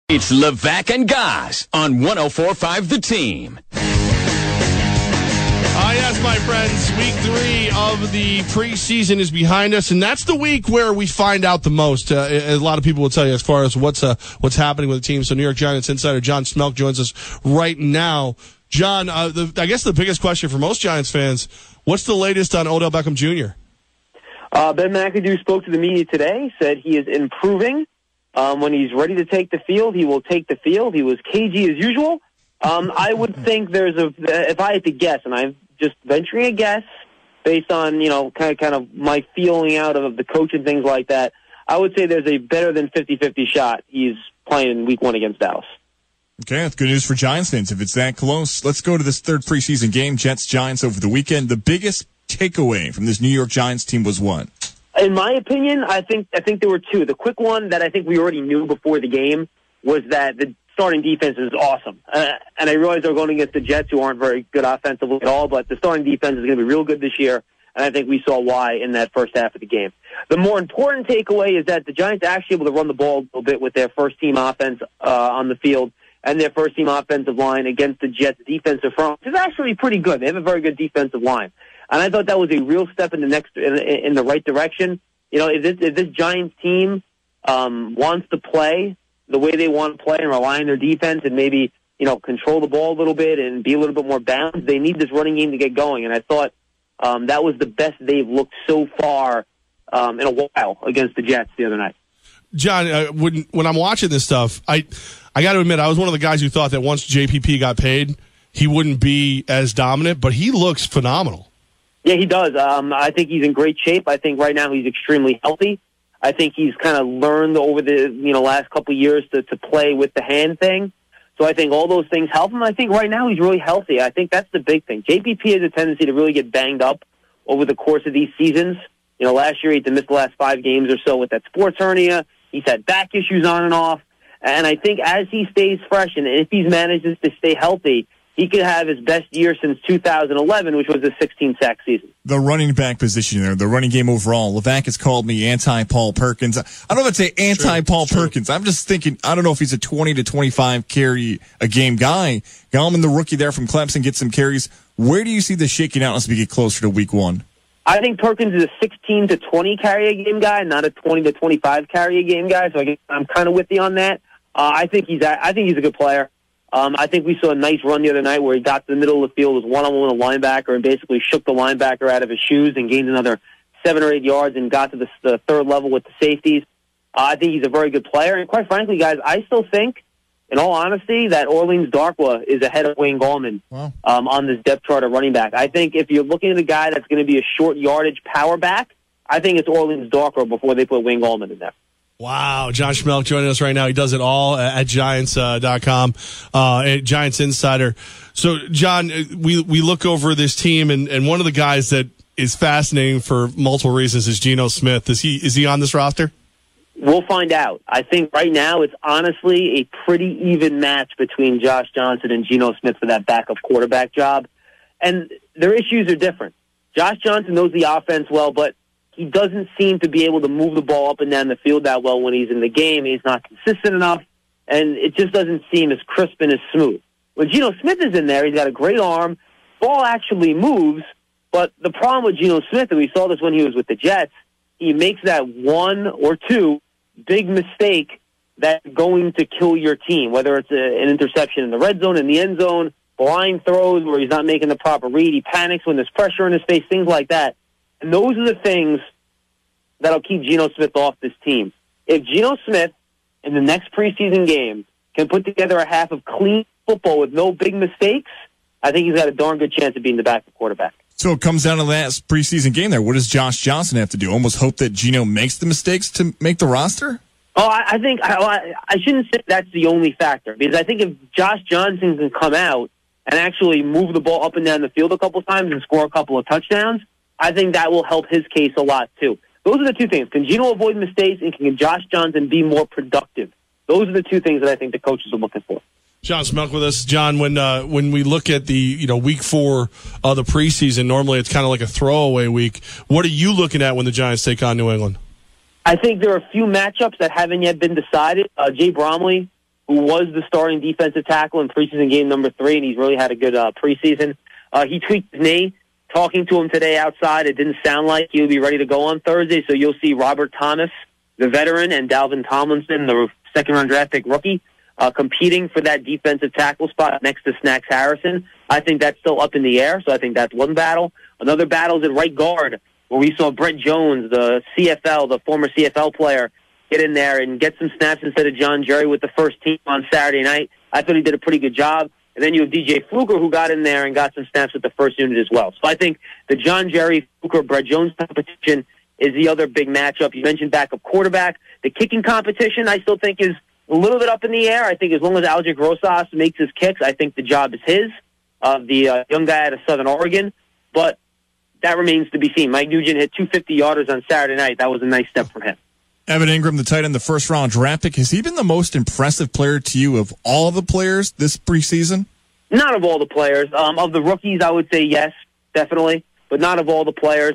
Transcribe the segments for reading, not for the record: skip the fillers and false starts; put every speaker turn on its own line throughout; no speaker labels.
It's Levack and Goz on 104.5 The Team.
Yes, my friends, week 3 of the preseason is behind us, and that's the week where we find out the most. A lot of people will tell you as far as what's happening with the team. So New York Giants insider John Schmeelk joins us right now. John, I guess the biggest question for most Giants fans, what's the latest on Odell Beckham Jr.?
Ben McAdoo spoke to the media today, said he is improving. When he's ready to take the field, he will take the field. He was cagey as usual. I would think if I had to guess, and I'm just venturing a guess based on, kind of my feeling out of the coach and things like that, I would say there's a better than 50-50 shot he's playing in week 1 against Dallas.
Okay, that's good news for Giants fans if it's that close. Let's go to this third preseason game, Jets-Giants over the weekend. The biggest takeaway from this New York Giants team was what?
In my opinion, I think there were two. The quick one that I think we already knew before the game was that the starting defense is awesome. And I realize they're going against the Jets, who aren't very good offensively at all, but the starting defense is going to be real good this year, and I think we saw why in that first half of the game. The more important takeaway is that the Giants are actually able to run the ball a little bit with their first-team offense on the field and their first-team offensive line against the Jets' defensive front, which is actually pretty good. They have a very good defensive line. And I thought that was a real step in the right direction. If this Giants team wants to play the way they want to play and rely on their defense and maybe, control the ball a little bit and be a little bit more balanced, they need this running game to get going. And I thought that was the best they've looked so far in a while against the Jets the other night.
John, when I'm watching this stuff, I got to admit, I was one of the guys who thought that once JPP got paid, he wouldn't be as dominant, but he looks phenomenal.
Yeah, he does. I think he's in great shape. I think right now he's extremely healthy. I think he's kind of learned over the last couple of years to play with the hand thing. So I think all those things help him. I think right now he's really healthy. I think that's the big thing. JPP has a tendency to really get banged up over the course of these seasons. Last year he had to miss the last 5 games or so with that sports hernia. He's had back issues on and off. And I think as he stays fresh and if he manages to stay healthy, he could have his best year since 2011, which was a 16-sack season.
The running back position there, the running game overall, Levack has called me anti-Paul Perkins. I don't know if I'd say anti-Paul Perkins. I'm just thinking, I don't know if he's a 20 to 25 carry a game guy. Gallman, the rookie there from Clemson, gets some carries. Where do you see this shaking out as we get closer to week 1?
I think Perkins is a 16 to 20 carry a game guy, not a 20 to 25 carry a game guy. So I'm kind of with you on that. I think he's a good player. I think we saw a nice run the other night where he got to the middle of the field, was one-on-one with a linebacker, and basically shook the linebacker out of his shoes and gained another 7 or 8 yards and got to the third level with the safeties. I think he's a very good player. And quite frankly, guys, I still think, in all honesty, that Orleans Darkwa is ahead of Wayne Gallman on this depth chart of running back. I think if you're looking at a guy that's going to be a short yardage power back, I think it's Orleans Darkwa before they put Wayne Gallman in there.
Wow, John Schmeelk joining us right now. He does it all at Giants.com, Giants Insider. So, John, we look over this team, and one of the guys that is fascinating for multiple reasons is Geno Smith. Is he on this roster?
We'll find out. I think right now it's honestly a pretty even match between Josh Johnson and Geno Smith for that backup quarterback job. And their issues are different. Josh Johnson knows the offense well, but he doesn't seem to be able to move the ball up and down the field that well when he's in the game. He's not consistent enough, and it just doesn't seem as crisp and as smooth. When Geno Smith is in there, he's got a great arm. Ball actually moves, but the problem with Geno Smith, and we saw this when he was with the Jets, he makes that 1 or 2 big mistake that's going to kill your team, whether it's an interception in the red zone, in the end zone, blind throws where he's not making the proper read, he panics when there's pressure in his face, things like that. And those are the things that'll keep Geno Smith off this team. If Geno Smith, in the next preseason game, can put together a half of clean football with no big mistakes, I think he's got a darn good chance of being the backup quarterback.
So it comes down to that preseason game there. What does Josh Johnson have to do? Almost hope that Geno makes the mistakes to make the roster?
Oh, I think I shouldn't say that's the only factor, because I think if Josh Johnson can come out and actually move the ball up and down the field a couple times and score a couple of touchdowns, I think that will help his case a lot, too. Those are the two things. Can Geno avoid mistakes, and can Josh Johnson be more productive? Those are the two things that I think the coaches are looking for.
John Schmeelk with us. John, when we look at the week 4 of the preseason, normally it's kind of like a throwaway week. What are you looking at when the Giants take on New England?
I think there are a few matchups that haven't yet been decided. Jay Bromley who was the starting defensive tackle in preseason game number 3, and he's really had a good preseason. He tweaked his knee. Talking to him today outside, it didn't sound like he'll be ready to go on Thursday, so you'll see Robert Thomas, the veteran, and Dalvin Tomlinson, the second-round draft pick rookie, competing for that defensive tackle spot next to Snacks Harrison. I think that's still up in the air, so I think that's one battle. Another battle is at right guard, where we saw Brett Jones, the former CFL player, get in there and get some snaps instead of John Jerry with the first team on Saturday night. I thought he did a pretty good job. And then you have DJ Fluker, who got in there and got some snaps with the first unit as well. So I think the John Jerry, Fluker, Brett Jones competition is the other big matchup. You mentioned backup quarterback. The kicking competition, I still think, is a little bit up in the air. I think as long as Aldrich Rosas makes his kicks, I think the job is his, the young guy out of Southern Oregon. But that remains to be seen. Mike Nugent hit 250-yarders on Saturday night. That was a nice step from him.
Evan Ingram, the tight end, the first-round draft pick, has he been the most impressive player to you of all the players this preseason?
Not of all the players. Of the rookies, I would say yes, definitely, but not of all the players.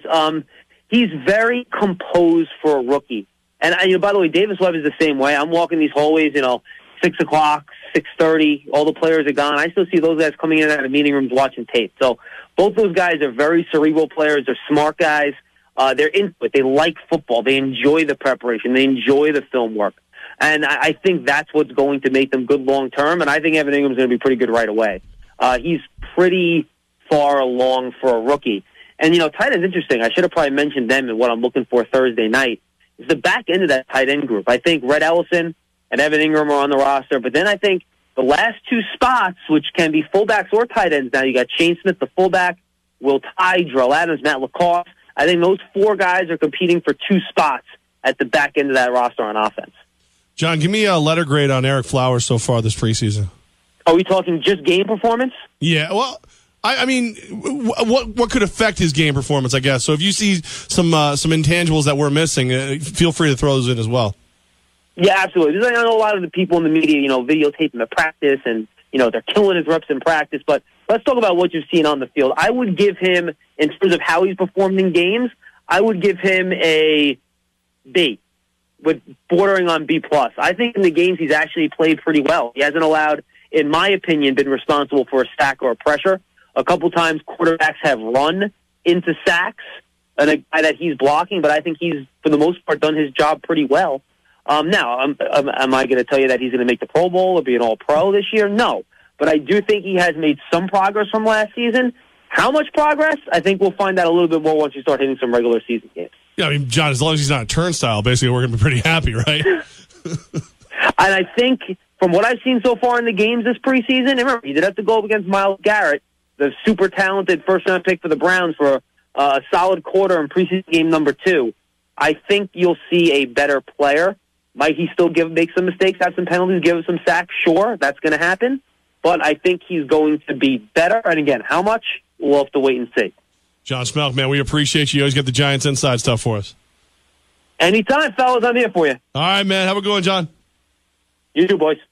He's very composed for a rookie. And, by the way, Davis Webb is the same way. I'm walking these hallways, 6 o'clock, 6:30, all the players are gone. I still see those guys coming in and out of meeting rooms watching tape. So both those guys are very cerebral players. They're smart guys. They're into it. They like football. They enjoy the preparation. They enjoy the film work. And I think that's what's going to make them good long term. And I think Evan Ingram's going to be pretty good right away. He's pretty far along for a rookie. And, tight end's interesting. I should have probably mentioned them and what I'm looking for Thursday night. Is the back end of that tight end group. I think Red Ellison and Evan Ingram are on the roster. But then I think the last 2 spots, which can be fullbacks or tight ends now, you got Shane Smith, the fullback, Will Tye, Drell Adams, Matt Lacoste. I think those 4 guys are competing for 2 spots at the back end of that roster on offense.
John, give me a letter grade on Eric Flowers so far this preseason.
Are we talking just game performance?
Yeah, well, I mean, what could affect his game performance, I guess? So if you see some intangibles that we're missing, feel free to throw those in as well. Yeah, absolutely. I know a lot of the people in the media, videotaping the practice and, they're killing his reps in practice. But let's talk about what you've seen on the field. I would give him, in terms of how he's performed in games, I would give him a B, with bordering on B+. I think in the games he's actually played pretty well. He hasn't allowed, in my opinion, been responsible for a sack or a pressure. A couple times quarterbacks have run into sacks, and a guy that he's blocking, but I think he's, for the most part, done his job pretty well. Now, am I going to tell you that he's going to make the Pro Bowl or be an All-Pro this year? No. But I do think he has made some progress from last season. How much progress? I think we'll find out a little bit more once you start hitting some regular season games. Yeah, I mean, John, as long as he's not a turnstile, basically we're going to be pretty happy, right?
And I think from what I've seen so far in the games this preseason, and remember, he did have to go up against Myles Garrett, the super talented first-round pick for the Browns, for a solid quarter in preseason game number 2. I think you'll see a better player. Might he still make some mistakes, have some penalties, give some sacks? Sure, that's going to happen. But I think he's going to be better. And again, how much? We'll have to wait and see.
John Schmeelk, man, we appreciate you. You always get the Giants inside stuff for us.
Anytime, fellas, I'm here for you.
All right, man. Have a good one, John.
You too, boys.